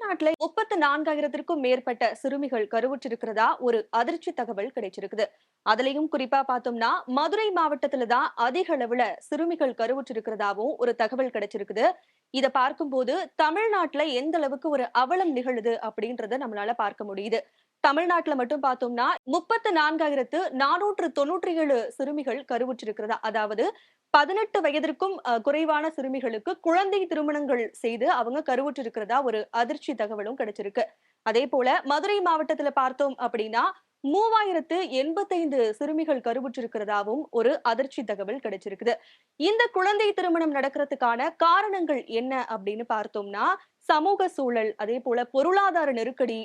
தமிழ்நாட்டுல 34,000த்திற்கும் மேற்பட்ட சிறுமிகள் கருவுற்றிருக்கிறதா ஒரு அதிர்ச்சி தகவல் கிடைச்சிருக்குது. அதுலயும் குறிப்பா பார்த்தோம்னா, மதுரை மாவட்டத்துல தான் அதிக அளவுல சிறுமிகள் கருவுற்றிருக்கிறதாவும் ஒரு தகவல் கிடைச்சிருக்குது. இத பார்க்கும்போது தமிழ்நாட்டுல எந்த அளவுக்கு ஒரு அவலம் நிகழுது அப்படின்றத நம்மளால பார்க்க முடியுது. தமிழ்நாட்டுல மட்டும் பார்த்தோம்னா 34,497 சிறுமிகள் கருவுற்றிருக்கிறதா. அதாவது 18 வயதிற்கும் குறைவான சிறுமிகளுக்கு குழந்தை திருமணங்கள் செய்து அவங்க கருவுற்றிருக்கிறதா ஒரு அதிர்ச்சி தகவலும் கிடைச்சிருக்கு. அதேபோல மதுரை மாவட்டத்துல பார்த்தோம் அப்படின்னா 3,085 சிறுமிகள் கருவுற்றிருக்கிறதாவும் ஒரு அதிர்ச்சி தகவல் கிடைச்சிருக்குது. இந்த குழந்தை திருமணம் நடக்கிறதுக்கான காரணங்கள் என்ன அப்படின்னு பார்த்தோம்னா, சமூக சூழல், அதேபோல பொருளாதார நெருக்கடி,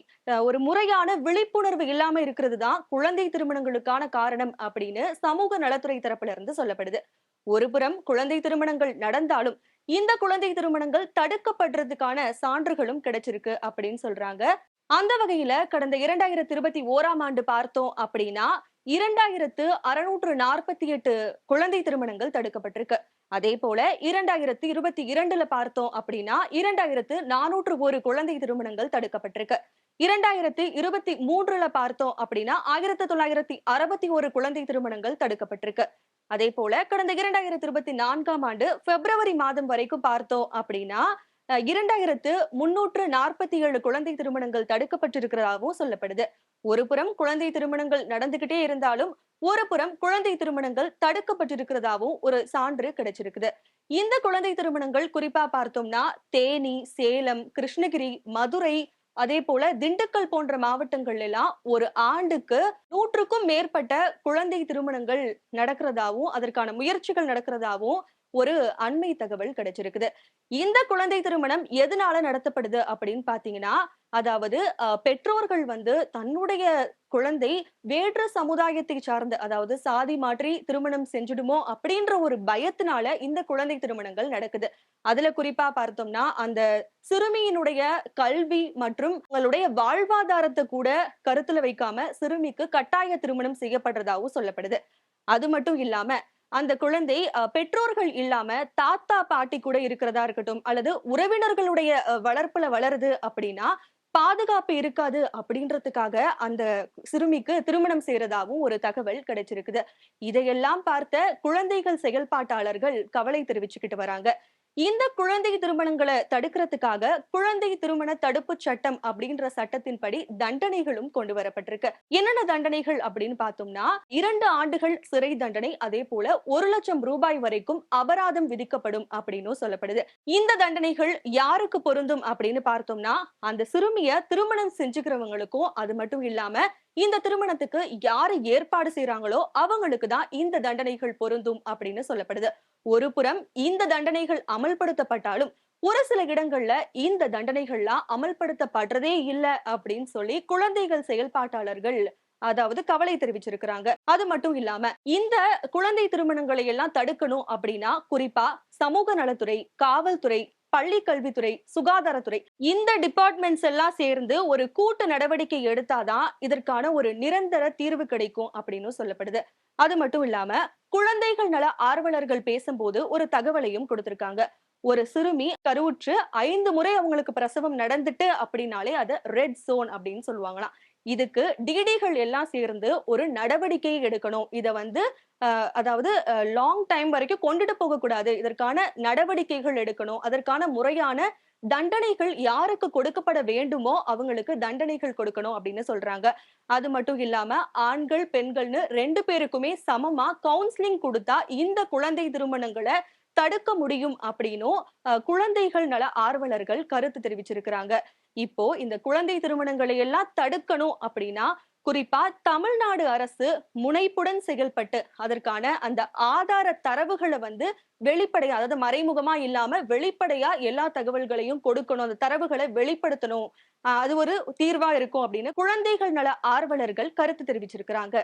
ஒரு முறையான விழிப்புணர்வு இல்லாம இருக்கிறது தான் குழந்தை திருமணங்களுக்கான காரணம் அப்படின்னு சமூக நலத்துறை தரப்புல இருந்து சொல்லப்படுது. ஒருபுறம் குழந்தை திருமணங்கள் நடந்தாலும், இந்த குழந்தை திருமணங்கள் தடுக்கப்படுறதுக்கான சான்றுகளும் கிடைச்சிருக்கு அப்படின்னு சொல்றாங்க. அந்த வகையில கடந்த 2021ஆம் ஆண்டு பார்த்தோம் அப்படின்னா, 2,648 குழந்தை திருமணங்கள் தடுக்கப்பட்டிருக்கு. அதேபோல 2022ல பார்த்தோம் அப்படின்னா, 2,401 குழந்தை திருமணங்கள் தடுக்கப்பட்டிருக்கு. 2023ல பார்த்தோம் அப்படின்னா, 1,961 குழந்தை திருமணங்கள் தடுக்கப்பட்டிருக்கு. அதேபோல கடந்த 2024ஆம் ஆண்டு பிப்ரவரி மாதம் வரைக்கும் பார்த்தோம் அப்படின்னா, 2,347 குழந்தை திருமணங்கள் தடுக்கப்பட்டிருக்கிறதாகவும் சொல்லப்படுது. ஒருபுறம் குழந்தை திருமணங்கள் நடந்துகிட்டே இருந்தாலும், ஒருபுறம் குழந்தை திருமணங்கள் தடுக்கப்பட்டிருக்கிறதாவும் ஒரு சான்று கிடைச்சிருக்குது. இந்த குழந்தை திருமணங்கள் குறிப்பா பார்த்தோம்னா, தேனி, சேலம், கிருஷ்ணகிரி, மதுரை, அதேபோல திண்டுக்கல் போன்ற மாவட்டங்கள் எல்லாம் ஒரு ஆண்டுக்கு 100க்கும் மேற்பட்ட குழந்தை திருமணங்கள் நடக்கிறதாவும், அதற்கான முயற்சிகள் நடக்கிறதாவும் ஒரு அண்மை தகவல் கிடைச்சிருக்குது. இந்த குழந்தை திருமணம் எதனால நடத்தப்படுது அப்படின்னு பார்த்தீங்கன்னா, அதாவது பெற்றோர்கள் வந்து தன்னுடைய குழந்தை வேற்று சமுதாயத்தை சார்ந்த, அதாவது சாதி மாற்றி திருமணம் செஞ்சுடுமோ அப்படின்ற ஒரு பயத்தினால இந்த குழந்தை திருமணங்கள் நடக்குது. அதுல குறிப்பா பார்த்தோம்னா, அந்த சிறுமியினுடைய கல்வி மற்றும் அவங்களுடைய வாழ்வாதாரத்த கூட கருத்துல வைக்காம சிறுமிக்கு கட்டாய திருமணம் செய்யப்படுறதாவும் சொல்லப்படுது. அது மட்டும் இல்லாம, அந்த குழந்தை பெற்றோர்கள் இல்லாம தாத்தா, பாட்டி கூட இருக்கிறதா இருக்கட்டும், அல்லது உறவினர்களுடைய வளர்ப்புல வளருது அப்படின்னா, பாதுகாப்பு இருக்காது அப்படின்றதுக்காக அந்த சிறுமிக்கு திருமணம் செய்றதாவும் ஒரு தகவல் கிடைச்சிருக்குது. இதையெல்லாம் பார்த்த குழந்தைகள் செயல்பாட்டாளர்கள் கவலை தெரிவிச்சுக்கிட்டு வராங்க. இந்த குழந்தை திருமணங்கள தடுக்கிறதுக்காக குழந்தை திருமண தடுப்புச் சட்டம் அப்படின்ற சட்டத்தின்படி தண்டனைகளும் கொண்டு வரப்பட்டிருக்கு. என்னென்ன தண்டனைகள் அப்படின்னு பார்த்தோம்னா, 2 ஆண்டுகள் சிறை தண்டனை, அதேபோல ரூ. 1,00,000 வரைக்கும் அபராதம் விதிக்கப்படும் அப்படின்னும் சொல்லப்படுது. இந்த தண்டனைகள் யாருக்கு பொருந்தும் அப்படின்னு பார்த்தோம்னா, அந்த சிறுமிய திருமணம் செஞ்சுக்கிறவங்களுக்கும், அது மட்டும் இல்லாம இந்த திருமணத்துக்கு யாரு ஏற்பாடு செய்றாங்களோ அவங்களுக்கு தான் இந்த தண்டனைகள் பொருந்தும் அப்படின்னு சொல்லப்படுது. ஒருபுறம் இந்த தண்டனைகள் அமல்படுத்தப்பட்டாலும், ஒரு சில இடங்கள்ல இந்த தண்டனைகள்லாம் அமல்படுத்தப்படுறதே இல்ல அப்படின்னு சொல்லி குழந்தைகள் செயல்பாட்டாளர்கள் அதாவது கவலை தெரிவிச்சிருக்கிறாங்க. அது மட்டும் இல்லாம, இந்த குழந்தை திருமணங்களை எல்லாம் தடுக்கணும் அப்படின்னா, குறிப்பா சமூக நலத்துறை, காவல்துறை, பள்ளி கல்வித்துறை, சுகாதாரத்துறை இந்த டிபார்ட்மெண்ட்ஸ் எல்லாம் சேர்ந்து ஒரு கூட்டு நடவடிக்கை எடுத்தாதான் இதற்கான ஒரு நிரந்தர தீர்வு கிடைக்கும் அப்படின்னு சொல்லப்படுது. அது மட்டும் இல்லாம, குழந்தைகள் நல ஆர்வலர்கள் பேசும்போது ஒரு தகவலையும் கொடுத்திருக்காங்க. ஒரு சிறுமி கருவுற்று 5 முறை அவங்களுக்கு பிரசவம் நடந்துட்டு அப்படின்னாலே அத ரெட் ஜோன் அப்படின்னு சொல்லுவாங்களாம். இதுக்கு டிடிகள் எல்லாம் சேர்ந்து ஒரு நடவடிக்கை எடுக்கணும். இத வந்து அதாவது லாங் டைம் வரைக்கும் கொண்டுட்டு போகக்கூடாது. இதற்கான நடவடிக்கைகள் எடுக்கணும். அதற்கான முறையான தண்டனைகள் யாருக்கு கொடுக்கப்பட வேண்டுமோ அவங்களுக்கு தண்டனைகள் கொடுக்கணும் அப்படின்னு சொல்றாங்க. அது மட்டும் இல்லாம ஆண்கள், பெண்கள்னு 2 பேருக்குமே சமமா கவுன்சிலிங் குடுத்தா இந்த குழந்தை திருமணங்கள தடுக்க முடியும் அப்படின்னும் குழந்தைகள் நல ஆர்வலர்கள் கருத்து தெரிவிச்சிருக்கிறாங்க. இப்போ இந்த குழந்தை திருமணங்களை எல்லாம் தடுக்கணும் அப்படின்னா, குறிப்பா தமிழ்நாடு அரசு முனைப்புடன் செயல்பட்டு அதற்கான அந்த ஆதார தரவுகள வந்து வெளிப்படையா, அதாவது மறைமுகமா இல்லாம வெளிப்படையா எல்லா தகவல்களையும் கொடுக்கணும். அந்த தரவுகள வெளிப்படுத்தணும். அது ஒரு தீர்வா இருக்கும் அப்படின்னு குழந்தைகள் நல ஆர்வலர்கள் கருத்து தெரிவிச்சிருக்கிறாங்க.